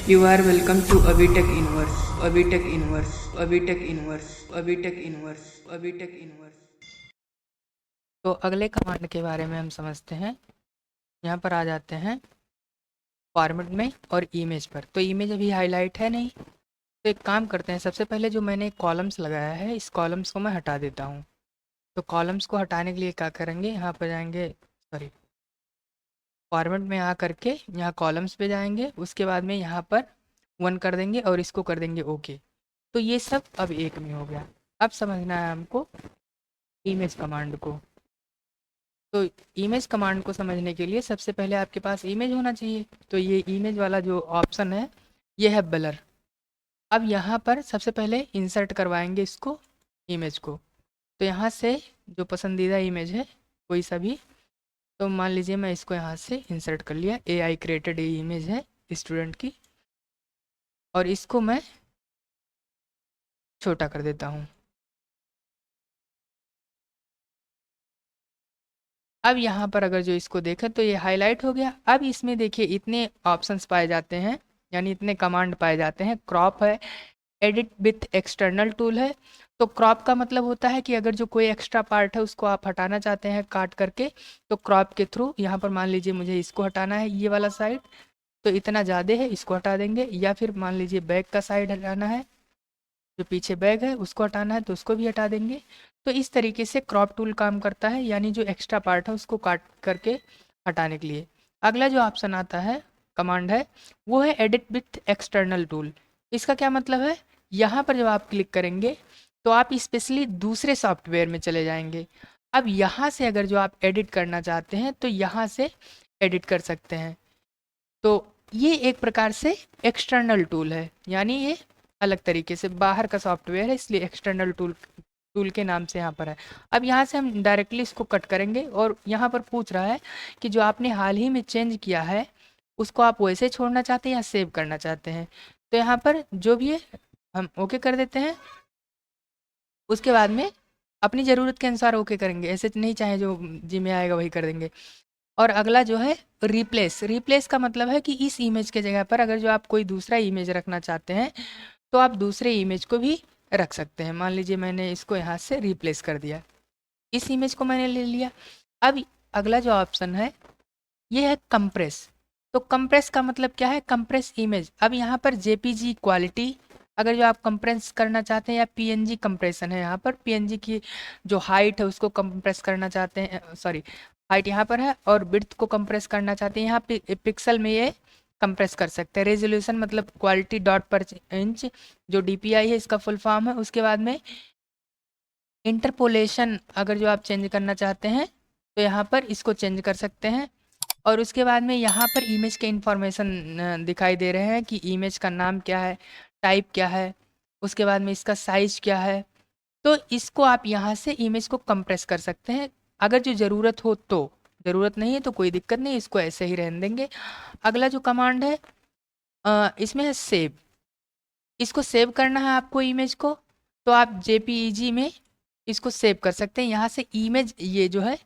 You are welcome to Abitech Inverse, Abitech Inverse, Abitech Inverse, Abitech Inverse, Abitech Inverse। तो अगले command के बारे में हम समझते हैं। यहाँ पर आ जाते हैं फॉर्मेट में और इमेज पर। तो इमेज अभी हाईलाइट है नहीं, तो एक काम करते हैं। सबसे पहले जो मैंने कॉलम्स लगाया है, इस कॉलम्स को मैं हटा देता हूँ। तो कॉलम्स को हटाने के लिए क्या करेंगे, यहाँ पर जाएंगे, सॉरी, फॉर्मेट में आ करके यहाँ कॉलम्स पे जाएंगे, उसके बाद में यहाँ पर 1 कर देंगे और इसको कर देंगे ओके। तो ये सब अब एक में हो गया। अब समझना है हमको इमेज कमांड को। तो इमेज कमांड को समझने के लिए सबसे पहले आपके पास इमेज होना चाहिए। तो ये इमेज वाला जो ऑप्शन है, ये है ब्लर। अब यहाँ पर सबसे पहले इंसर्ट करवाएंगे इसको, इमेज को। तो यहाँ से जो पसंदीदा इमेज है कोई सा भी, तो मान लीजिए मैं इसको यहाँ से इंसर्ट कर लिया। AI क्रिएटेड इमेज है स्टूडेंट की, और इसको मैं छोटा कर देता हूँ। अब यहाँ पर अगर जो इसको देखें तो ये हाईलाइट हो गया। अब इसमें देखिए इतने ऑप्शंस पाए जाते हैं, यानी इतने कमांड पाए जाते हैं। क्रॉप है, एडिट विथ एक्सटर्नल टूल है। तो क्रॉप का मतलब होता है कि अगर जो कोई एक्स्ट्रा पार्ट है उसको आप हटाना चाहते हैं काट करके, तो क्रॉप के थ्रू यहाँ पर मान लीजिए मुझे इसको हटाना है, ये वाला साइड तो इतना ज़्यादा है, इसको हटा देंगे। या फिर मान लीजिए बैक का साइड हटाना है, जो पीछे बैग है उसको हटाना है तो उसको भी हटा देंगे। तो इस तरीके से क्रॉप टूल काम करता है, यानी जो एक्स्ट्रा पार्ट है उसको काट करके हटाने के लिए। अगला जो ऑप्शन आता है, कमांड है, वो है एडिट विथ एक्सटर्नल टूल। इसका क्या मतलब है, यहाँ पर जब आप क्लिक करेंगे तो आप स्पेशली दूसरे सॉफ्टवेयर में चले जाएंगे। अब यहाँ से अगर जो आप एडिट करना चाहते हैं तो यहाँ से एडिट कर सकते हैं। तो ये एक प्रकार से एक्सटर्नल टूल है, यानी ये अलग तरीके से बाहर का सॉफ्टवेयर है, इसलिए एक्सटर्नल टूल टूल के नाम से यहाँ पर है। अब यहाँ से हम डायरेक्टली इसको कट करेंगे, और यहाँ पर पूछ रहा है कि जो आपने हाल ही में चेंज किया है उसको आप वैसे छोड़ना चाहते हैं या सेव करना चाहते हैं। तो यहाँ पर जो भी है हम ओके कर देते हैं। उसके बाद में अपनी ज़रूरत के अनुसार ओके करेंगे, ऐसे नहीं चाहे जो जी में आएगा वही कर देंगे। और अगला जो है रिप्लेस। रिप्लेस का मतलब है कि इस इमेज के जगह पर अगर जो आप कोई दूसरा इमेज रखना चाहते हैं तो आप दूसरे इमेज को भी रख सकते हैं। मान लीजिए मैंने इसको यहाँ से रिप्लेस कर दिया, इस इमेज को मैंने ले लिया। अब अगला जो ऑप्शन है ये है कंप्रेस। तो कंप्रेस का मतलब क्या है, कंप्रेस इमेज। अब यहाँ पर जेपीजी क्वालिटी अगर जो आप कंप्रेस करना चाहते हैं, या पीएनजी कंप्रेशन है, यहाँ पर पीएनजी की जो हाइट है उसको कंप्रेस करना चाहते हैं, सॉरी हाइट यहाँ पर है, और विड्थ को कंप्रेस करना चाहते हैं यहाँ पिक्सल में ये कंप्रेस कर सकते हैं। रेजोल्यूशन मतलब क्वालिटी डॉट पर इंच, जो डीपीआई है इसका फुल फॉर्म है। उसके बाद में इंटरपोलेशन अगर जो आप चेंज करना चाहते हैं तो यहाँ पर इसको चेंज कर सकते हैं। और उसके बाद में यहाँ पर इमेज के इंफॉर्मेशन दिखाई दे रहे हैं कि इमेज का नाम क्या है, टाइप क्या है, उसके बाद में इसका साइज क्या है। तो इसको आप यहाँ से इमेज को कंप्रेस कर सकते हैं अगर जो ज़रूरत हो तो। ज़रूरत नहीं है तो कोई दिक्कत नहीं, इसको ऐसे ही रहने देंगे। अगला जो कमांड है इसमें है सेव। इसको सेव करना है आपको इमेज को, तो आप जेपीईजी में इसको सेव कर सकते हैं। यहाँ से इमेज, ये जो है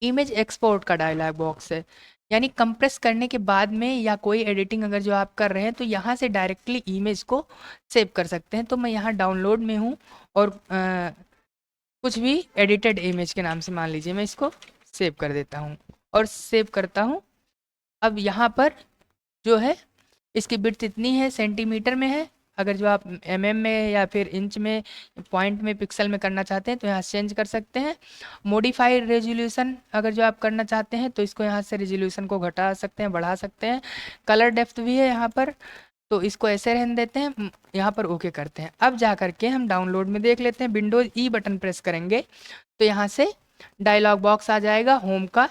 इमेज एक्सपोर्ट का डायलॉग बॉक्स है, यानी कंप्रेस करने के बाद में या कोई एडिटिंग अगर जो आप कर रहे हैं तो यहाँ से डायरेक्टली इमेज को सेव कर सकते हैं। तो मैं यहाँ डाउनलोड में हूँ, और कुछ भी एडिटेड इमेज के नाम से मान लीजिए मैं इसको सेव कर देता हूँ और सेव करता हूँ। अब यहाँ पर जो है इसकी विड्थ इतनी है, सेंटीमीटर में है। अगर जो आप में या फिर इंच में, पॉइंट में, पिक्सल में करना चाहते हैं तो यहाँ चेंज कर सकते हैं। मॉडिफाई रेजोल्यूशन अगर जो आप करना चाहते हैं तो इसको यहाँ से रेजोल्यूशन को घटा सकते हैं, बढ़ा सकते हैं। कलर डेप्थ भी है यहाँ पर, तो इसको ऐसे रहने देते हैं, यहाँ पर ओके करते हैं। अब जा करके हम डाउनलोड में देख लेते हैं। विंडोज ई बटन प्रेस करेंगे तो यहाँ से डायलॉग बॉक्स आ जाएगा होम का,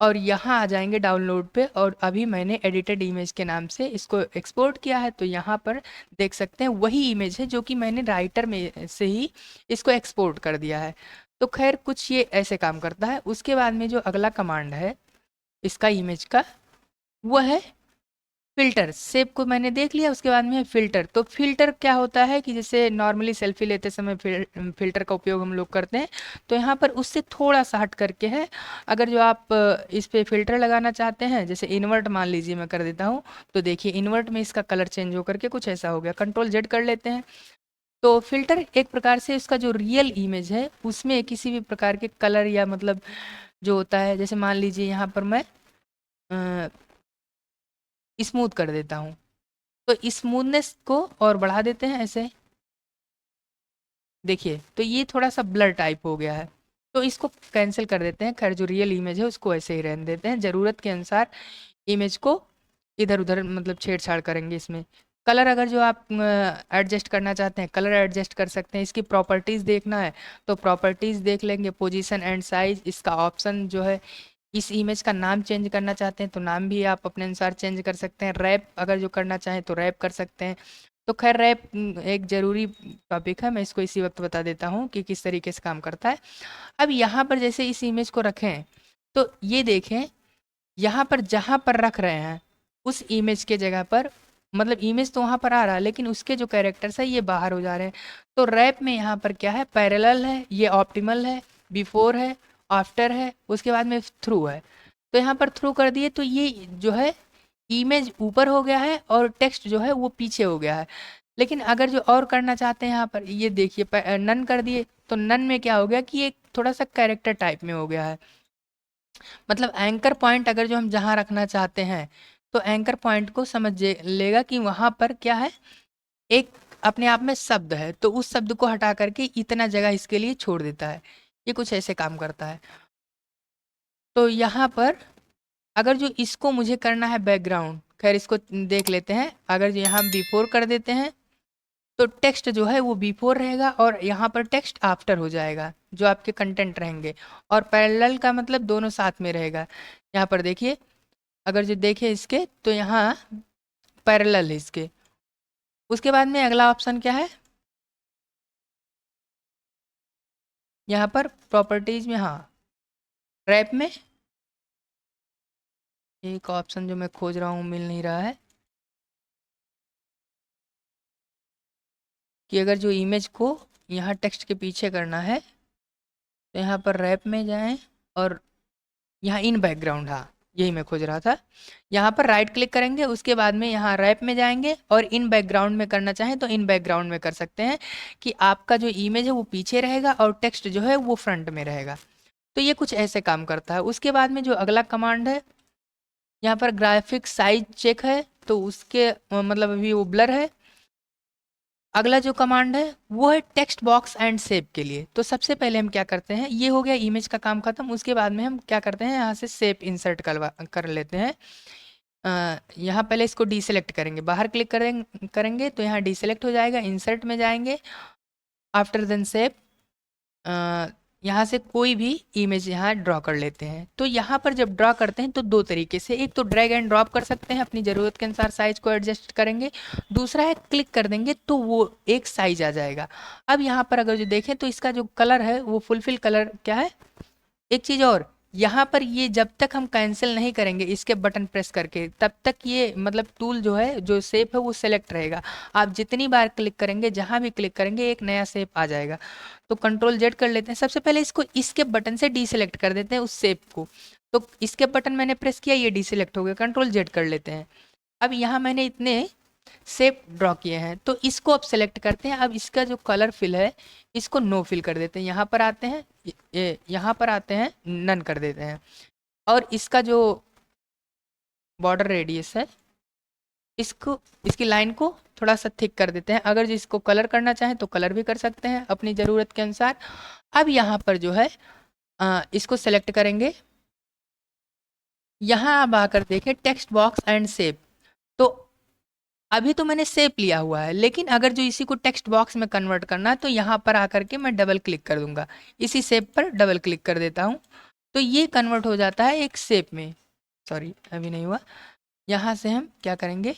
और यहाँ आ जाएंगे डाउनलोड पे। और अभी मैंने एडिटेड इमेज के नाम से इसको एक्सपोर्ट किया है, तो यहाँ पर देख सकते हैं वही इमेज है जो कि मैंने राइटर में से ही इसको एक्सपोर्ट कर दिया है। तो खैर कुछ ये ऐसे काम करता है। उसके बाद में जो अगला कमांड है इसका इमेज का, वो है फिल्टर, शेप को मैंने देख लिया, उसके बाद में है फिल्टर। तो फिल्टर क्या होता है कि जैसे नॉर्मली सेल्फी लेते समय फिल्टर का उपयोग हम लोग करते हैं, तो यहाँ पर उससे थोड़ा सा हट करके है। अगर जो आप इस पे फिल्टर लगाना चाहते हैं, जैसे इन्वर्ट मान लीजिए मैं कर देता हूँ, तो देखिए इन्वर्ट में इसका कलर चेंज होकर के कुछ ऐसा हो गया। कंट्रोल जेड कर लेते हैं। तो फिल्टर एक प्रकार से इसका जो रियल इमेज है उसमें किसी भी प्रकार के कलर या मतलब जो होता है, जैसे मान लीजिए यहाँ पर मैं स्मूथ कर देता हूँ, तो स्मूथनेस को और बढ़ा देते हैं ऐसे, देखिए तो ये थोड़ा सा ब्लर टाइप हो गया है, तो इसको कैंसिल कर देते हैं। खैर जो रियल इमेज है उसको ऐसे ही रहने देते हैं, ज़रूरत के अनुसार इमेज को इधर उधर मतलब छेड़छाड़ करेंगे इसमें। कलर अगर जो आप एडजस्ट करना चाहते हैं कलर एडजस्ट कर सकते हैं। इसकी प्रॉपर्टीज़ देखना है तो प्रॉपर्टीज़ देख लेंगे। पोजीशन एंड साइज इसका ऑप्शन जो है। इस इमेज का नाम चेंज करना चाहते हैं तो नाम भी आप अपने अनुसार चेंज कर सकते हैं। रैप अगर जो करना चाहें तो रैप कर सकते हैं। तो खैर रैप एक ज़रूरी टॉपिक है, मैं इसको इसी वक्त बता देता हूँ कि किस तरीके से काम करता है। अब यहाँ पर जैसे इस इमेज को रखें तो ये देखें, यहाँ पर जहाँ पर रख रहे हैं उस इमेज के जगह पर, मतलब इमेज तो वहाँ पर आ रहा है लेकिन उसके जो कैरेक्टर्स है ये बाहर हो जा रहे हैं। तो रैप में यहाँ पर क्या है, पैरेलल है, ये ऑप्टिमल है, बिफोर है, आफ्टर है, उसके बाद में थ्रू है। तो यहाँ पर थ्रू कर दिए तो ये जो है इमेज ऊपर हो गया है और टेक्स्ट जो है वो पीछे हो गया है। लेकिन अगर जो और करना चाहते हैं यहाँ पर ये देखिए नन कर दिए, तो नन में क्या हो गया कि एक थोड़ा सा कैरेक्टर टाइप में हो गया है। मतलब एंकर पॉइंट अगर जो हम जहाँ रखना चाहते हैं तो एंकर पॉइंट को समझ लेगा कि वहाँ पर क्या है, एक अपने आप में शब्द है, तो उस शब्द को हटा करके इतना जगह इसके लिए छोड़ देता है। ये कुछ ऐसे काम करता है। तो यहाँ पर अगर जो इसको मुझे करना है बैकग्राउंड, खैर इसको देख लेते हैं। अगर जो यहाँ बिफोर कर देते हैं तो टेक्स्ट जो है वो बिफोर रहेगा और यहाँ पर टेक्स्ट आफ्टर हो जाएगा, जो आपके कंटेंट रहेंगे। और पैरेलल का मतलब दोनों साथ में रहेगा। यहाँ पर देखिए, अगर जो देखे इसके तो यहाँ पैरेलल है इसके। उसके बाद में अगला ऑप्शन क्या है, यहाँ पर प्रॉपर्टीज में, हाँ रैप में एक ऑप्शन जो मैं खोज रहा हूँ मिल नहीं रहा है, कि अगर जो इमेज को यहाँ टेक्स्ट के पीछे करना है तो यहाँ पर रैप में जाएं और यहाँ इन बैकग्राउंड, हाँ यही मैं खोज रहा था। यहाँ पर राइट क्लिक करेंगे, उसके बाद में यहाँ रैप में जाएंगे और इन बैकग्राउंड में करना चाहें तो इन बैकग्राउंड में कर सकते हैं, कि आपका जो इमेज है वो पीछे रहेगा और टेक्स्ट जो है वो फ्रंट में रहेगा। तो ये कुछ ऐसे काम करता है। उसके बाद में जो अगला कमांड है, यहाँ पर ग्राफिक साइज चेक है, तो उसके मतलब अभी वो ब्लर है। अगला जो कमांड है वो है टेक्स्ट बॉक्स एंड शेप के लिए। तो सबसे पहले हम क्या करते हैं, ये हो गया इमेज का काम खत्म। उसके बाद में हम क्या करते हैं, यहाँ से शेप इंसर्ट कर लेते हैं। यहाँ पहले इसको डीसेलेक्ट करेंगे, बाहर क्लिक करेंगे तो यहाँ डीसेलेक्ट हो जाएगा। इंसर्ट में जाएंगे, आफ्टर देन शेप, यहाँ से कोई भी इमेज यहाँ ड्रॉ कर लेते हैं। तो यहाँ पर जब ड्रॉ करते हैं तो दो तरीके से, एक तो ड्रैग एंड ड्रॉप कर सकते हैं, अपनी ज़रूरत के अनुसार साइज को एडजस्ट करेंगे। दूसरा है क्लिक कर देंगे तो वो एक साइज आ जाएगा। अब यहाँ पर अगर जो देखें तो इसका जो कलर है वो फुलफिल कलर क्या है। एक चीज़ और, यहाँ पर ये जब तक हम कैंसिल नहीं करेंगे इसके बटन प्रेस करके, तब तक ये मतलब टूल जो है, जो शेप है वो सेलेक्ट रहेगा। आप जितनी बार क्लिक करेंगे, जहाँ भी क्लिक करेंगे एक नया शेप आ जाएगा। तो कंट्रोल जेड कर लेते हैं। सबसे पहले इसको इसके बटन से डीसेलेक्ट कर देते हैं उस शेप को। तो इसके बटन मैंने प्रेस किया, ये डीसेलेक्ट हो गया। कंट्रोल जेड कर लेते हैं। अब यहाँ मैंने इतने शेप ड्रॉ किए हैं तो इसको अब सेलेक्ट करते हैं। अब इसका जो कलर फिल है इसको नो फिल कर देते हैं। यहाँ पर आते हैं, यहाँ पर आते हैं, नन कर देते हैं। और इसका जो बॉर्डर रेडियस है इसको, इसकी लाइन को थोड़ा सा थिक कर देते हैं। अगर जो इसको कलर करना चाहें तो कलर भी कर सकते हैं अपनी ज़रूरत के अनुसार। अब यहाँ पर जो है इसको सेलेक्ट करेंगे। यहाँ अब आकर देखें टेक्स्ट बॉक्स एंड शेप। तो अभी तो मैंने शेप लिया हुआ है, लेकिन अगर जो इसी को टेक्स्ट बॉक्स में कन्वर्ट करना है तो यहाँ पर आकर के मैं डबल क्लिक कर दूंगा। इसी शेप पर डबल क्लिक कर देता हूँ तो ये कन्वर्ट हो जाता है एक शेप में। सॉरी अभी नहीं हुआ। यहाँ से हम क्या करेंगे,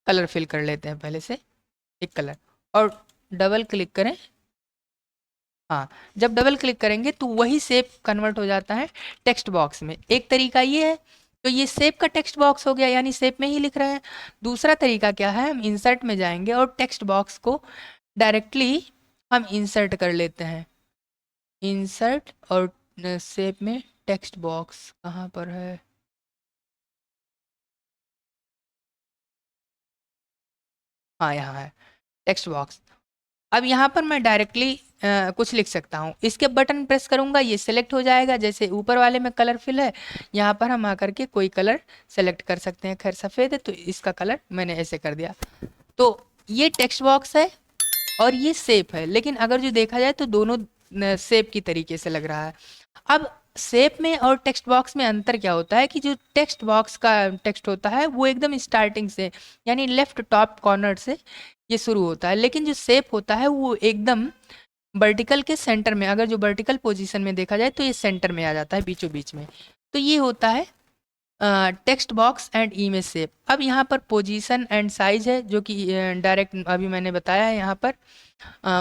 कलर फिल कर लेते हैं पहले से एक कलर, और डबल क्लिक करें। हाँ, जब डबल क्लिक करेंगे तो वही शेप कन्वर्ट हो जाता है टेक्स्ट बॉक्स में। एक तरीका ये है तो ये शेप का टेक्स्ट बॉक्स हो गया, यानी शेप में ही लिख रहे हैं। दूसरा तरीका क्या है, हम इंसर्ट में जाएंगे और टेक्स्ट बॉक्स को डायरेक्टली हम इंसर्ट कर लेते हैं। इंसर्ट और शेप में टेक्स्ट बॉक्स कहाँ पर है, हाँ यहाँ है टेक्स्ट बॉक्स। अब यहाँ पर मैं डायरेक्टली कुछ लिख सकता हूँ, इसके बटन प्रेस करूँगा ये सिलेक्ट हो जाएगा, जैसे ऊपर वाले में कलरफुल है, यहाँ पर हम आकर के कोई कलर सेलेक्ट कर सकते हैं। खैर सफ़ेद है तो इसका कलर मैंने ऐसे कर दिया। तो ये टेक्स्ट बॉक्स है और ये शेप है, लेकिन अगर जो देखा जाए तो दोनों शेप की तरीके से लग रहा है। अब शेप में और टेक्स्ट बॉक्स में अंतर क्या होता है कि जो टेक्स्ट बॉक्स का टेक्स्ट होता है वो एकदम स्टार्टिंग से, यानी लेफ्ट टॉप कॉर्नर से ये शुरू होता है, लेकिन जो शेप होता है वो एकदम वर्टिकल के सेंटर में, अगर जो वर्टिकल पोजीशन में देखा जाए तो ये सेंटर में आ जाता है, बीचों बीच में। तो ये होता है text box and image shape. अब यहाँ पर पोजीशन एंड साइज है जो कि डायरेक्ट अभी मैंने बताया है यहाँ पर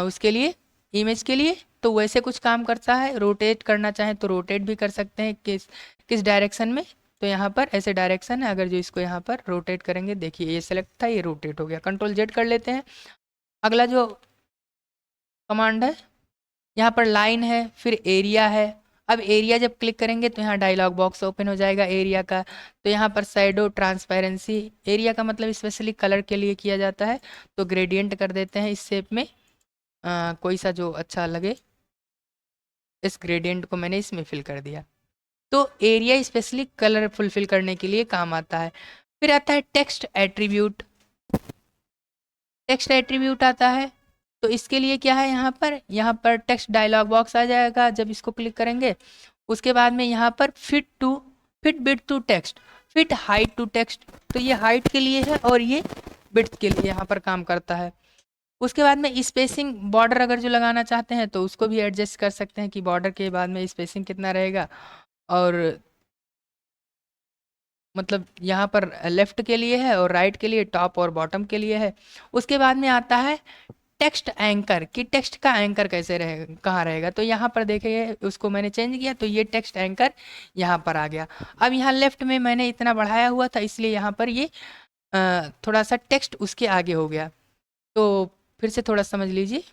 उसके लिए, इमेज के लिए। तो वैसे कुछ काम करता है, रोटेट करना चाहें तो रोटेट भी कर सकते हैं, किस डायरेक्शन में। तो यहाँ पर ऐसे डायरेक्शन है, अगर जो इसको यहाँ पर रोटेट करेंगे, देखिए ये सेलेक्ट था, ये रोटेट हो गया। कंट्रोल जेड कर लेते हैं। अगला जो कमांड है, यहाँ पर लाइन है, फिर एरिया है। अब एरिया जब क्लिक करेंगे तो यहाँ डायलॉग बॉक्स ओपन हो जाएगा एरिया का। तो यहाँ पर शैडो ट्रांसपेरेंसी, एरिया का मतलब स्पेशली कलर के लिए किया जाता है, तो ग्रेडियंट कर देते हैं इस शेप में, कोई सा जो अच्छा लगे। इस ग्रेडियंट को मैंने इसमें फिल कर दिया। तो एरिया स्पेशली कलर फुलफिल करने के लिए काम आता है। फिर आता है टेक्स्ट एट्रीब्यूट। टेक्स्ट एट्रीब्यूट आता है तो इसके लिए क्या है, यहाँ पर टेक्स्ट डायलॉग बॉक्स आ जाएगा जब इसको क्लिक करेंगे। उसके बाद में यहाँ पर fit width to text, fit height to text, तो ये हाइट के लिए है और ये बिट्स के लिए यहाँ पर काम करता है। उसके बाद में स्पेसिंग, बॉर्डर अगर जो लगाना चाहते हैं तो उसको भी एडजस्ट कर सकते हैं कि बॉर्डर के बाद में स्पेसिंग कितना रहेगा। और मतलब यहाँ पर लेफ्ट के लिए है और राइट के लिए, टॉप और बॉटम के लिए है। उसके बाद में आता है टेक्स्ट एंकर, कि टेक्स्ट का एंकर कैसे रहेगा, कहाँ रहेगा। तो यहाँ पर देखिए उसको मैंने चेंज किया तो ये टेक्स्ट एंकर यहाँ पर आ गया। अब यहाँ लेफ्ट में मैंने इतना बढ़ाया हुआ था इसलिए यहाँ पर ये थोड़ा सा टेक्स्ट उसके आगे हो गया। तो फिर से थोड़ा समझ लीजिए,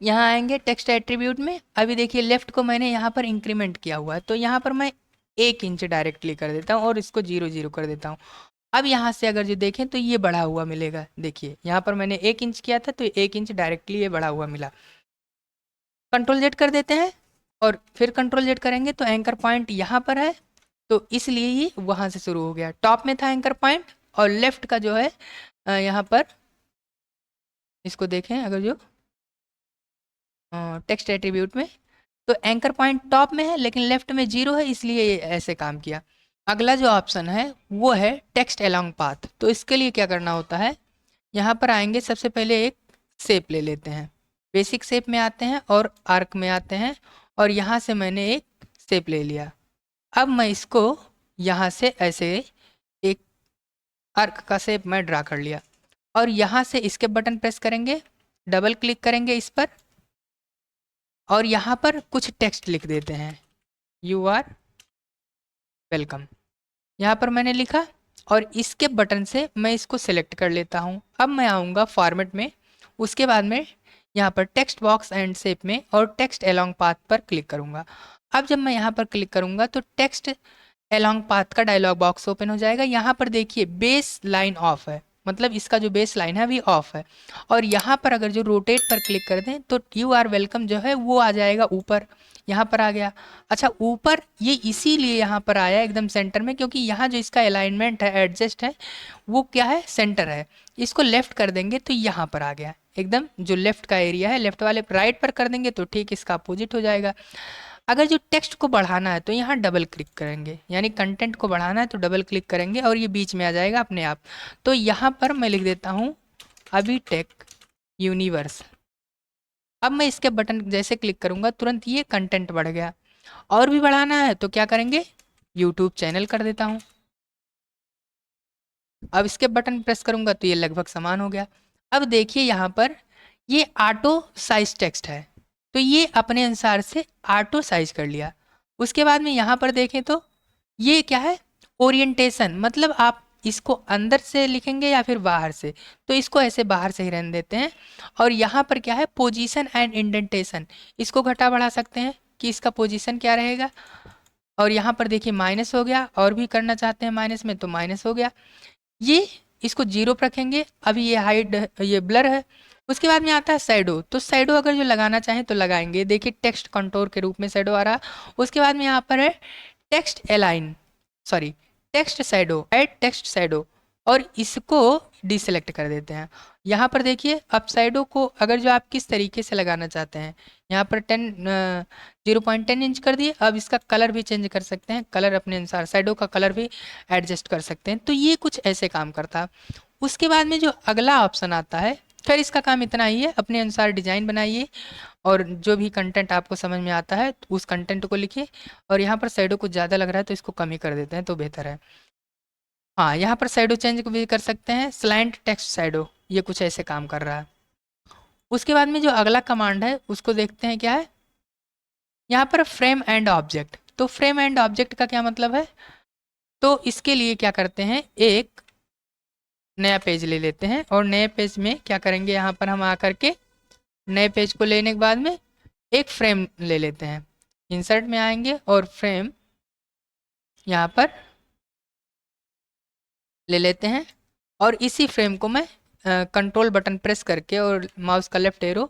यहाँ आएंगे टेक्स्ट एट्रीब्यूट में। अभी देखिए लेफ्ट को मैंने यहाँ पर इंक्रीमेंट किया हुआ है, तो यहाँ पर मैं 1 इंच डायरेक्टली कर देता हूँ और इसको 0 0 कर देता हूँ। अब यहाँ से अगर जो देखें तो ये बढ़ा हुआ मिलेगा, देखिए यहाँ पर मैंने 1 इंच किया था तो 1 इंच डायरेक्टली ये बढ़ा हुआ मिला। कंट्रोल जेड कर देते हैं और फिर कंट्रोल जेड करेंगे तो एंकर पॉइंट यहाँ पर है, तो इसलिए ये वहाँ से शुरू हो गया। टॉप में था एंकर पॉइंट और लेफ्ट का जो है यहाँ पर इसको देखें, अगर जो टेक्स्ट एट्रीब्यूट में, तो एंकर पॉइंट टॉप में है लेकिन लेफ्ट में 0 है, इसलिए ये ऐसे काम किया। अगला जो ऑप्शन है वो है टेक्स्ट अलोंग पाथ। तो इसके लिए क्या करना होता है, यहाँ पर आएंगे, सबसे पहले एक शेप ले लेते हैं, बेसिक शेप में आते हैं और आर्क में आते हैं, और यहाँ से मैंने एक शेप ले लिया। अब मैं इसको यहाँ से ऐसे एक आर्क का शेप मैं ड्रा कर लिया, और यहाँ से इसके बटन प्रेस करेंगे, डबल क्लिक करेंगे इस पर, और यहाँ पर कुछ टेक्स्ट लिख देते हैं, यू आर वेलकम। यहाँ पर मैंने लिखा और इसके बटन से मैं इसको सिलेक्ट कर लेता हूँ। अब मैं आऊँगा फॉर्मेट में, उसके बाद में यहाँ पर टेक्स्ट बॉक्स एंड शेप में और टेक्स्ट अलोंग पाथ पर क्लिक करूँगा। अब जब मैं यहाँ पर क्लिक करूँगा तो टेक्स्ट अलोंग पाथ का डायलॉग बॉक्स ओपन हो जाएगा। यहाँ पर देखिए बेस लाइन ऑफ है, मतलब इसका जो बेस लाइन है अभी ऑफ है। और यहाँ पर अगर जो रोटेट पर क्लिक कर दें तो यू आर वेलकम जो है वो आ जाएगा ऊपर, यहाँ पर आ गया। अच्छा ऊपर ये इसीलिए यहाँ पर आया एकदम सेंटर में, क्योंकि यहाँ जो इसका अलाइनमेंट है, एडजस्ट है, वो क्या है, सेंटर है। इसको लेफ्ट कर देंगे तो यहाँ पर आ गया एकदम, जो लेफ्ट का एरिया है, लेफ्ट वाले राइट पर कर देंगे तो ठीक इसका अपोजिट हो जाएगा। अगर जो टेक्स्ट को बढ़ाना है तो यहाँ डबल क्लिक करेंगे, यानी कंटेंट को बढ़ाना है तो डबल क्लिक करेंगे और ये बीच में आ जाएगा अपने आप। तो यहाँ पर मैं लिख देता हूँ अभी टेक यूनिवर्स। अब मैं इसके बटन जैसे क्लिक करूँगा तुरंत ये कंटेंट बढ़ गया। और भी बढ़ाना है तो क्या करेंगे, यूट्यूब चैनल कर देता हूँ। अब इसके बटन प्रेस करूँगा तो ये लगभग समान हो गया। अब देखिए यहाँ पर ये ऑटो साइज टेक्स्ट है, तो ये अपने अनुसार से ऑटो साइज कर लिया। उसके बाद में यहाँ पर देखें तो ये क्या है, ओरिएंटेशन मतलब आप इसको अंदर से लिखेंगे या फिर बाहर से, तो इसको ऐसे बाहर से ही रहने देते हैं। और यहाँ पर क्या है, पोजीशन एंड इंडेंटेशन, इसको घटा बढ़ा सकते हैं कि इसका पोजीशन क्या रहेगा। और यहाँ पर देखिए माइनस हो गया, और भी करना चाहते हैं माइनस में तो माइनस हो गया। ये इसको जीरो पर रखेंगे। अभी ये हाइड, ये ब्लर है। उसके बाद में आता है शैडो, तो शैडो अगर जो लगाना चाहें तो लगाएंगे। देखिए टेक्स्ट कंटोर के रूप में शैडो आ रहा। उसके बाद में यहाँ पर है text align, sorry text shadow, add text shadow, और इसको डिसेलेक्ट कर देते हैं। यहाँ पर देखिए अब शैडो को अगर जो आप किस तरीके से लगाना चाहते हैं, यहाँ पर 0.10 इंच कर दिए। अब इसका कलर भी चेंज कर सकते हैं, कलर अपने अनुसार शैडो का कलर भी एडजस्ट कर सकते हैं। तो ये कुछ ऐसे काम करता है। उसके बाद में जो अगला ऑप्शन आता है, खैर इसका काम इतना ही है, अपने अनुसार डिजाइन बनाइए और जो भी कंटेंट आपको समझ में आता है उस कंटेंट को लिखिए। और यहाँ पर शैडो कुछ ज़्यादा लग रहा है तो इसको कम ही कर देते हैं तो बेहतर है। हाँ, यहाँ पर शैडो चेंज भी कर सकते हैं, स्लैंट टेक्स्ट शैडो, ये कुछ ऐसे काम कर रहा है। उसके बाद में जो अगला कमांड है उसको देखते हैं क्या है। यहाँ पर फ्रेम एंड ऑब्जेक्ट, तो फ्रेम एंड ऑब्जेक्ट का क्या मतलब है, तो इसके लिए क्या करते हैं, एक नया पेज ले लेते हैं और नए पेज में क्या करेंगे, यहाँ पर हम आकर के नए पेज को लेने के बाद में एक फ्रेम ले लेते हैं। इंसर्ट में आएंगे और फ्रेम यहाँ पर ले लेते हैं। और इसी फ्रेम को मैं कंट्रोल बटन प्रेस करके और माउस का लेफ्ट एरो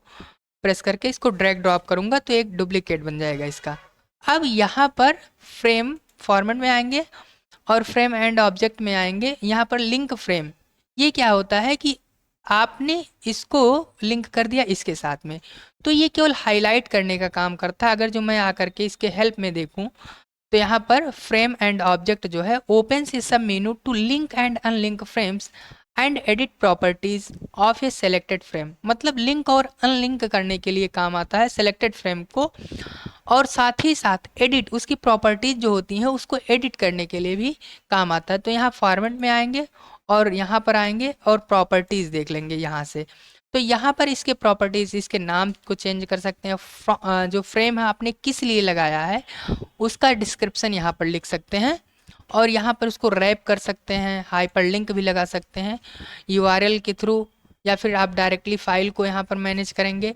प्रेस करके इसको ड्रैग ड्रॉप करूँगा तो एक डुप्लीकेट बन जाएगा इसका। अब यहाँ पर फ्रेम फॉर्मेट में आएंगे और फ्रेम एंड ऑब्जेक्ट में आएंगे। यहाँ पर लिंक फ्रेम, ये क्या होता है कि आपने इसको लिंक कर दिया इसके साथ में, तो ये केवल हाईलाइट करने का काम करता है। अगर जो मैं आकर के इसके हेल्प में देखूं तो यहाँ पर फ्रेम एंड ऑब्जेक्ट जो है opens a sub menu to link and unlink frames and edit properties of a selected frame, मतलब लिंक और अनलिंक करने के लिए काम आता है सेलेक्टेड फ्रेम को, और साथ ही साथ एडिट, उसकी प्रॉपर्टीज जो होती हैं उसको एडिट करने के लिए भी काम आता है। तो यहाँ फॉर्मेट में आएंगे और यहाँ पर आएंगे और प्रॉपर्टीज देख लेंगे यहाँ से। तो यहाँ पर इसके प्रॉपर्टीज, इसके नाम को चेंज कर सकते हैं, जो फ्रेम है आपने किस लिए लगाया है उसका डिस्क्रिप्शन यहाँ पर लिख सकते हैं, और यहाँ पर उसको रैप कर सकते हैं, हाइपर लिंक भी लगा सकते हैं यूआरएल के थ्रू, या फिर आप डायरेक्टली फाइल को यहाँ पर मैनेज करेंगे।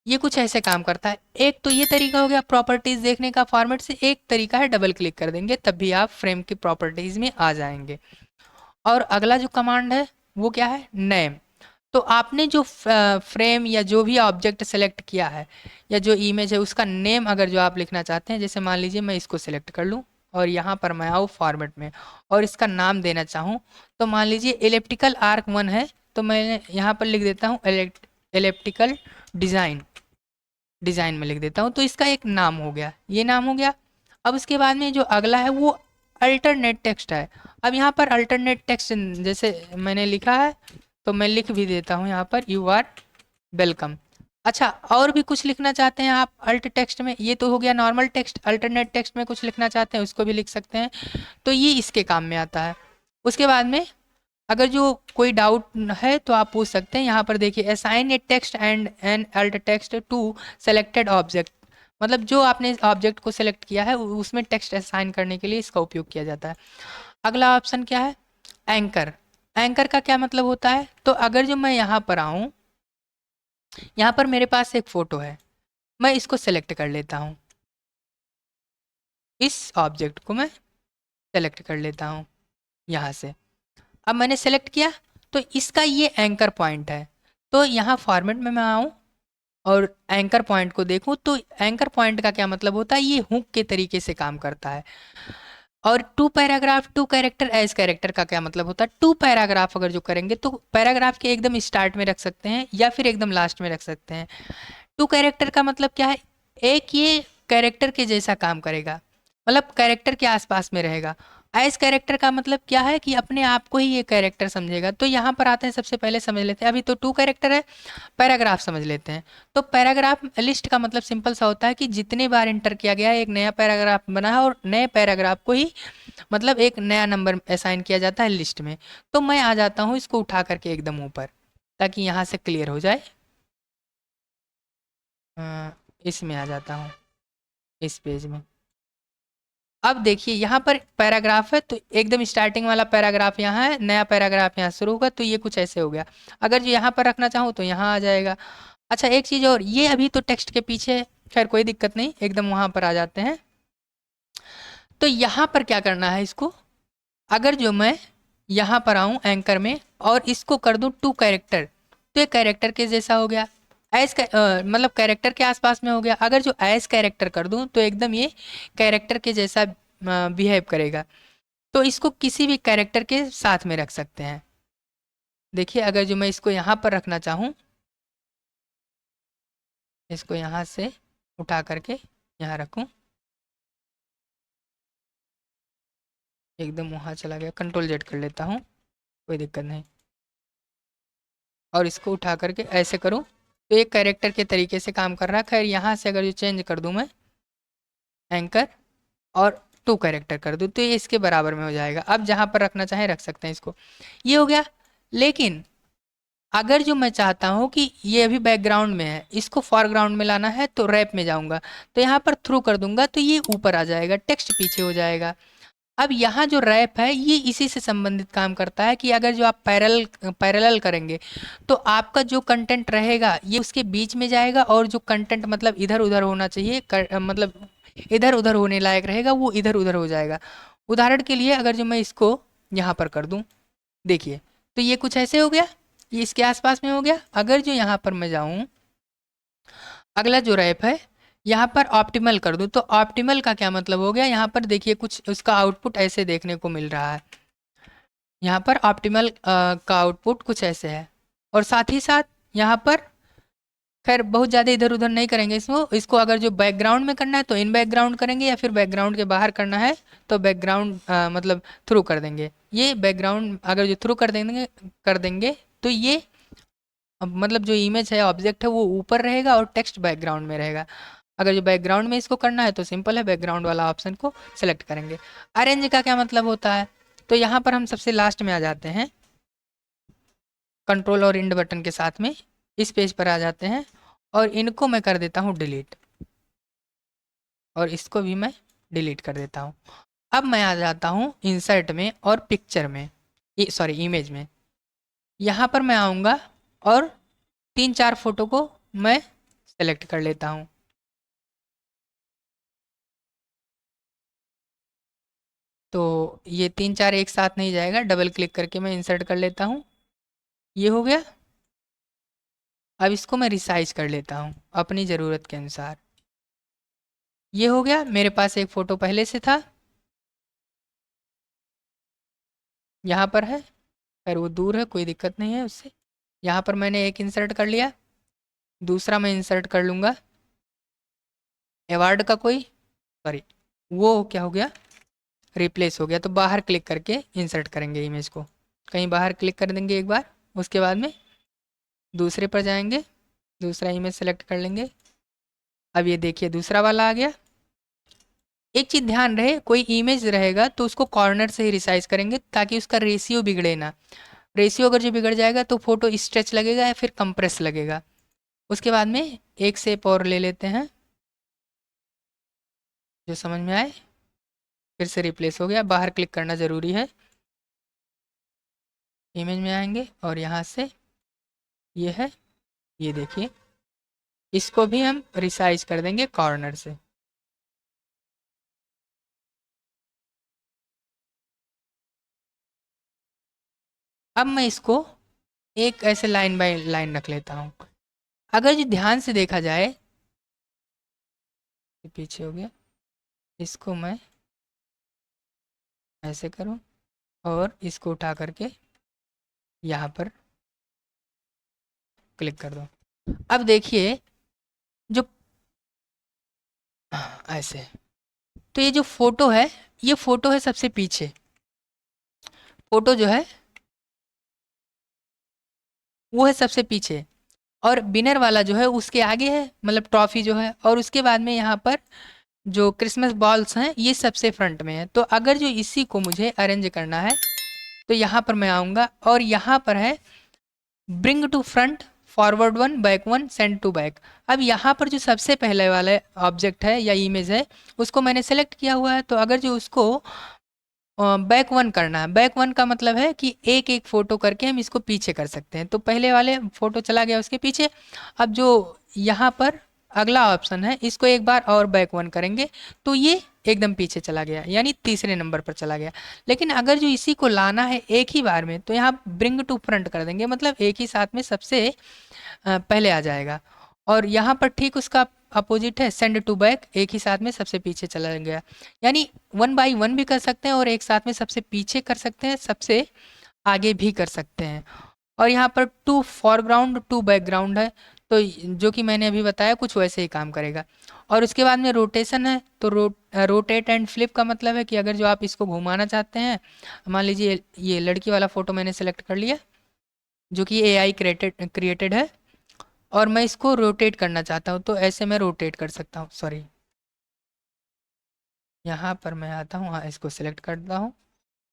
ये कुछ ऐसे काम करता है। एक तो ये तरीका हो गया प्रॉपर्टीज देखने का फॉर्मेट से, एक तरीका है डबल क्लिक कर देंगे तब भी आप फ्रेम की प्रॉपर्टीज में आ जाएंगे। और अगला जो कमांड है वो क्या है, नेम। तो आपने जो फ्रेम या जो भी ऑब्जेक्ट सेलेक्ट किया है या जो इमेज है उसका नेम अगर जो आप लिखना चाहते हैं, जैसे मान लीजिए मैं इसको सेलेक्ट कर लूँ और यहाँ पर मैं आऊँ फॉर्मेट में और इसका नाम देना चाहूँ, तो मान लीजिए इलेप्टिकल आर्क 1 है तो मैं यहाँ पर लिख देता हूँ इलेप्टिकल डिज़ाइन, डिज़ाइन में लिख देता हूँ, तो इसका एक नाम हो गया, ये नाम हो गया। अब उसके बाद में जो अगला है वो अल्टरनेट टेक्स्ट है। अब यहाँ पर अल्टरनेट टेक्स्ट जैसे मैंने लिखा है तो मैं लिख भी देता हूँ यहाँ पर यू आर वेलकम। अच्छा, और भी कुछ लिखना चाहते हैं आप अल्ट टेक्स्ट में, ये तो हो गया नॉर्मल टेक्स्ट, अल्टरनेट टेक्स्ट में कुछ लिखना चाहते हैं उसको भी लिख सकते हैं, तो ये इसके काम में आता है। उसके बाद में अगर जो कोई डाउट है तो आप पूछ सकते हैं। यहाँ पर देखिए assign a text and an alt text to selected object, मतलब जो आपने ऑब्जेक्ट को सेलेक्ट किया है उसमें टेक्स्ट असाइन करने के लिए इसका उपयोग किया जाता है। अगला ऑप्शन क्या है, एंकर। एंकर का क्या मतलब होता है, तो अगर जो मैं यहाँ पर आऊँ, यहाँ पर मेरे पास एक फ़ोटो है, मैं इसको सेलेक्ट कर लेता हूँ, इस ऑब्जेक्ट को मैं सेलेक्ट कर लेता हूँ यहाँ से। अब मैंने सेलेक्ट किया तो इसका ये एंकर पॉइंट है, तो यहाँ फॉर्मेट में मैं आऊँ और एंकर पॉइंट को देखूँ तो एंकर पॉइंट का क्या मतलब होता है, ये हुक के तरीके से काम करता है। और to paragraph to character as character का क्या मतलब होता है, टू पैराग्राफ अगर जो करेंगे तो पैराग्राफ के एकदम स्टार्ट में रख सकते हैं या फिर एकदम लास्ट में रख सकते हैं। टू कैरेक्टर का मतलब क्या है, एक ये कैरेक्टर के जैसा काम करेगा, मतलब कैरेक्टर के आसपास में रहेगा। एज कैरेक्टर का मतलब क्या है कि अपने आप को ही ये कैरेक्टर समझेगा। तो यहाँ पर आते हैं, सबसे पहले समझ लेते हैं, अभी तो टू कैरेक्टर है, पैराग्राफ समझ लेते हैं। तो पैराग्राफ लिस्ट का मतलब सिंपल सा होता है कि जितने बार इंटर किया गया है एक नया पैराग्राफ बना है और नए पैराग्राफ को ही मतलब एक नया नंबर असाइन किया जाता है लिस्ट में। तो मैं आ जाता हूँ इसको उठा करके एकदम ऊपर ताकि यहाँ से क्लियर हो जाए। इसमें आ जाता हूँ, इस पेज में। अब देखिए यहाँ पर पैराग्राफ है, तो एकदम स्टार्टिंग वाला पैराग्राफ यहाँ है, नया पैराग्राफ यहाँ शुरू होगा, तो ये कुछ ऐसे हो गया। अगर जो यहाँ पर रखना चाहूँ तो यहाँ आ जाएगा। अच्छा एक चीज़ और, ये अभी तो टेक्स्ट के पीछे है, खैर कोई दिक्कत नहीं, एकदम वहाँ पर आ जाते हैं। तो यहाँ पर क्या करना है इसको, अगर जो मैं यहाँ पर आऊँ एंकर में और इसको कर दूँ टू कैरेक्टर, तो ये कैरेक्टर के जैसा हो गया, मतलब कैरेक्टर के आसपास में हो गया। अगर जो एज कैरेक्टर कर दूँ तो एकदम ये कैरेक्टर के जैसा बिहेव करेगा। तो इसको किसी भी कैरेक्टर के साथ में रख सकते हैं। देखिए अगर जो मैं इसको यहाँ पर रखना चाहूँ, इसको यहाँ से उठा करके यहाँ रखूँ, एकदम वहाँ चला गया, कंट्रोल जेड कर लेता हूँ, कोई दिक्कत नहीं, और इसको उठा करके ऐसे करूँ तो एक कैरेक्टर के तरीके से काम कर रहा है। खैर यहाँ से अगर जो चेंज कर दूँ मैं एंकर और टू कैरेक्टर कर दूँ तो ये इसके बराबर में हो जाएगा। अब जहाँ पर रखना चाहे रख सकते हैं इसको, ये हो गया। लेकिन अगर जो मैं चाहता हूँ कि ये अभी बैकग्राउंड में है, इसको फॉरग्राउंड में लाना है, तो रैप में जाऊँगा, तो यहाँ पर थ्रू कर दूंगा तो ये ऊपर आ जाएगा, टेक्स्ट पीछे हो जाएगा। अब यहाँ जो रैप है ये इसी से संबंधित काम करता है कि अगर जो आप पैरेलल करेंगे तो आपका जो कंटेंट रहेगा ये उसके बीच में जाएगा, और जो कंटेंट मतलब इधर उधर होना चाहिए मतलब इधर उधर होने लायक रहेगा वो इधर उधर हो जाएगा। उदाहरण के लिए अगर जो मैं इसको यहाँ पर कर दूँ, देखिए तो ये कुछ ऐसे हो गया, ये इसके आसपास में हो गया। अगर जो यहाँ पर मैं जाऊँ, अगला जो रैप है यहाँ पर ऑप्टिमल कर दूँ, तो ऑप्टिमल का क्या मतलब हो गया, यहाँ पर देखिए कुछ उसका आउटपुट ऐसे देखने को मिल रहा है। यहाँ पर ऑप्टिमल का आउटपुट कुछ ऐसे है, और साथ ही साथ यहाँ पर खैर बहुत ज़्यादा इधर उधर नहीं करेंगे इसको अगर जो बैकग्राउंड में करना है तो इन बैकग्राउंड करेंगे, या फिर बैकग्राउंड के बाहर करना है तो बैकग्राउंड मतलब थ्रू कर देंगे। ये बैकग्राउंड अगर जो थ्रू कर देंगे तो ये मतलब जो इमेज है ऑब्जेक्ट है वो ऊपर रहेगा और टेक्स्ट बैकग्राउंड में रहेगा। अगर जो बैकग्राउंड में इसको करना है तो सिंपल है, बैकग्राउंड वाला ऑप्शन को सिलेक्ट करेंगे। अरेंज का क्या मतलब होता है, तो यहाँ पर हम सबसे लास्ट में आ जाते हैं, कंट्रोल और इंड बटन के साथ में इस पेज पर आ जाते हैं, और इनको मैं कर देता हूँ डिलीट, और इसको भी मैं डिलीट कर देता हूँ। अब मैं आ जाता हूँ इंसर्ट में और पिक्चर में, सॉरी इमेज में। यहाँ पर मैं आऊँगा और 3-4 फोटो को मैं सेलेक्ट कर लेता हूँ। तो ये 3-4 एक साथ नहीं जाएगा, डबल क्लिक करके मैं इंसर्ट कर लेता हूँ, ये हो गया। अब इसको मैं रिसाइज कर लेता हूँ अपनी ज़रूरत के अनुसार, ये हो गया। मेरे पास एक फ़ोटो पहले से था, यहाँ पर है, पर वो दूर है, कोई दिक्कत नहीं है उससे। यहाँ पर मैंने एक इंसर्ट कर लिया, दूसरा मैं इंसर्ट कर लूँगा अवार्ड का कोई, सॉरी वो क्या हो गया, रिप्लेस हो गया। तो बाहर क्लिक करके इंसर्ट करेंगे इमेज को, कहीं बाहर क्लिक कर देंगे एक बार, उसके बाद में दूसरे पर जाएंगे, दूसरा इमेज सेलेक्ट कर लेंगे। अब ये देखिए दूसरा वाला आ गया। एक चीज़ ध्यान रहे, कोई इमेज रहेगा तो उसको कॉर्नर से ही रिसाइज करेंगे ताकि उसका रेशियो बिगड़े ना। रेशियो अगर जो बिगड़ जाएगा तो फोटो स्ट्रेच लगेगा या फिर कंप्रेस लगेगा। उसके बाद में एक शेप और ले लेते हैं जो समझ में आए, फिर से रिप्लेस हो गया, बाहर क्लिक करना ज़रूरी है। इमेज में आएंगे और यहाँ से ये है, ये देखिए इसको भी हम रिसाइज कर देंगे कॉर्नर से। अब मैं इसको एक ऐसे लाइन बाय लाइन रख लेता हूँ। अगर जो ध्यान से देखा जाए, पीछे हो गया, इसको मैं ऐसे करूँ और इसको उठा करके यहाँ पर क्लिक कर दो। अब देखिए जो ऐसे, तो ये जो फोटो है, ये फोटो है सबसे पीछे, फोटो जो है वो है सबसे पीछे, और बिनर वाला जो है उसके आगे है, मतलब ट्रॉफी जो है, और उसके बाद में यहाँ पर जो क्रिसमस बॉल्स हैं ये सबसे फ्रंट में है। तो अगर जो इसी को मुझे अरेंज करना है तो यहाँ पर मैं आऊँगा और यहाँ पर है bring to front forward 1, back 1, send to back. अब यहाँ पर जो सबसे पहले वाला ऑब्जेक्ट है या इमेज है उसको मैंने सेलेक्ट किया हुआ है, तो अगर जो उसको बैक 1 करना है, बैक 1 का मतलब है कि एक एक फ़ोटो करके हम इसको पीछे कर सकते हैं। तो पहले वाले फ़ोटो चला गया उसके पीछे। अब जो यहाँ पर अगला ऑप्शन है इसको एक बार और बैक 1 करेंगे तो ये एकदम पीछे चला गया, यानी तीसरे नंबर पर चला गया। लेकिन अगर जो इसी को लाना है एक ही बार में तो यहाँ ब्रिंग टू फ्रंट कर देंगे, मतलब एक ही साथ में सबसे पहले आ जाएगा। और यहाँ पर ठीक उसका अपोजिट है, सेंड टू बैक, एक ही साथ में सबसे पीछे चला गया। यानी 1 बाई 1 भी कर सकते हैं और एक साथ में सबसे पीछे कर सकते हैं, सबसे आगे भी कर सकते हैं। और यहाँ पर 2 फॉरग्राउंड 2 बैकग्राउंड है, तो जो कि मैंने अभी बताया कुछ वैसे ही काम करेगा। और उसके बाद में रोटेशन है, तो रोटेट एंड फ्लिप का मतलब है कि अगर जो आप इसको घुमाना चाहते हैं, मान लीजिए ये लड़की वाला फ़ोटो मैंने सेलेक्ट कर लिया जो कि AI क्रिएटेड है, और मैं इसको रोटेट करना चाहता हूँ, तो ऐसे मैं रोटेट कर सकता हूँ। सॉरी, यहाँ पर मैं आता हूँ, हाँ इसको सेलेक्ट करता हूँ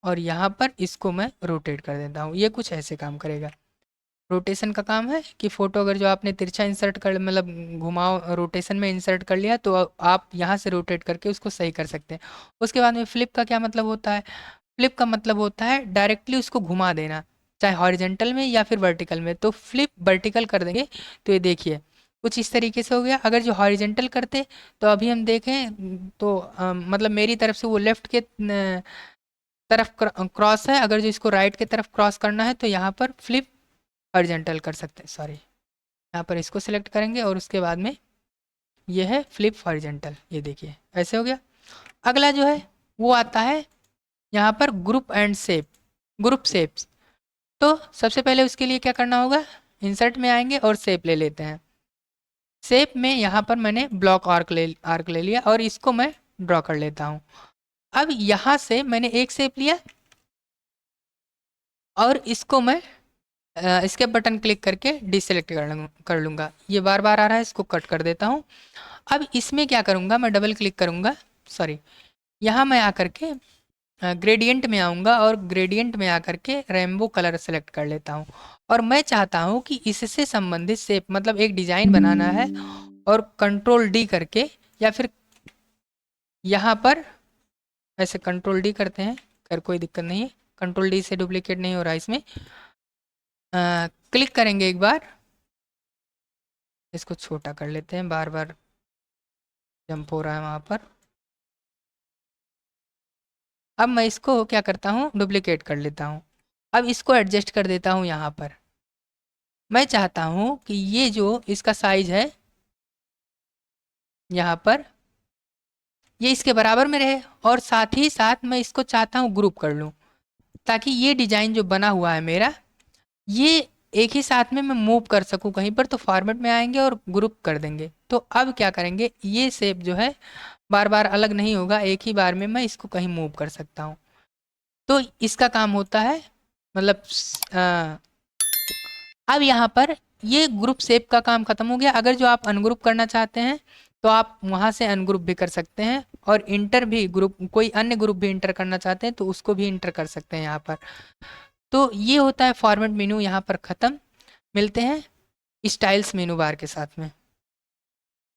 और यहाँ पर इसको मैं रोटेट कर देता हूँ। ये कुछ ऐसे काम करेगा। रोटेशन का काम है कि फ़ोटो अगर जो आपने तिरछा इंसर्ट कर, मतलब घुमाव रोटेशन में इंसर्ट कर लिया, तो आप यहाँ से रोटेट करके उसको सही कर सकते हैं। उसके बाद में फ्लिप का क्या मतलब होता है? फ्लिप का मतलब होता है डायरेक्टली उसको घुमा देना, चाहे हॉरिजेंटल में या फिर वर्टिकल में। तो फ्लिप वर्टिकल कर देंगे तो ये देखिए कुछ इस तरीके से हो गया। अगर जो हॉरिजेंटल करते तो अभी हम देखें तो मतलब मेरी तरफ से वो लेफ्ट के तरफ क्रॉस है, अगर जो इसको राइट के तरफ क्रॉस करना है तो यहाँ पर फ्लिप हॉरिजेंटल कर सकते हैं। सॉरी, यहाँ पर इसको सिलेक्ट करेंगे और उसके बाद में ये है फ्लिप हॉरिजेंटल, ये देखिए ऐसे हो गया। अगला जो है वो आता है यहाँ पर group and shape, group shapes. तो सबसे पहले उसके लिए क्या करना होगा, इंसर्ट में आएंगे और शेप ले लेते हैं। शेप में यहाँ पर मैंने ब्लॉक आर्क ले लिया और इसको मैं ड्रॉ कर लेता हूँ। अब यहाँ से मैंने एक शेप लिया और इसको मैं इसके बटन क्लिक करके डिसेलेक्ट कर लूँगा। ये बार बार आ रहा है, इसको कट कर देता हूँ। अब इसमें क्या करूँगा, मैं डबल क्लिक करूँगा, सॉरी, यहाँ मैं आकर के ग्रेडियंट में आऊँगा और ग्रेडियंट में आकर के रेनबो कलर सेलेक्ट कर लेता हूँ। और मैं चाहता हूँ कि इससे संबंधित शेप, मतलब एक डिज़ाइन बनाना है, और कंट्रोल डी करके या फिर यहाँ पर ऐसे कंट्रोल डी करते हैं, खैर कोई दिक्कत नहीं है, कंट्रोल डी से डुप्लीकेट नहीं हो रहा है इसमें। क्लिक करेंगे एक बार, इसको छोटा कर लेते हैं, बार बार जंप हो रहा है वहाँ पर। अब मैं इसको क्या करता हूँ, डुप्लीकेट कर लेता हूँ। अब इसको एडजस्ट कर देता हूँ। यहाँ पर मैं चाहता हूँ कि ये जो इसका साइज है यहाँ पर ये इसके बराबर में रहे, और साथ ही साथ मैं इसको चाहता हूँ ग्रुप कर लूँ, ताकि ये डिज़ाइन जो बना हुआ है मेरा, ये एक ही साथ में मैं मूव कर सकूं कहीं पर। तो फॉर्मेट में आएंगे और ग्रुप कर देंगे। तो अब क्या करेंगे, ये शेप जो है बार बार अलग नहीं होगा, एक ही बार में मैं इसको कहीं मूव कर सकता हूँ। तो इसका काम होता है, मतलब अब यहाँ पर ये ग्रुप शेप का काम खत्म हो गया। अगर जो आप अनग्रुप करना चाहते हैं तो आप वहाँ से अनग्रुप भी कर सकते हैं, और इंटर भी, ग्रुप कोई अन्य ग्रुप भी इंटर करना चाहते हैं तो उसको भी इंटर कर सकते हैं यहाँ पर। तो ये होता है फॉर्मेट मेनू, यहाँ पर ख़त्म। मिलते हैं स्टाइल्स मेनू बार के साथ में।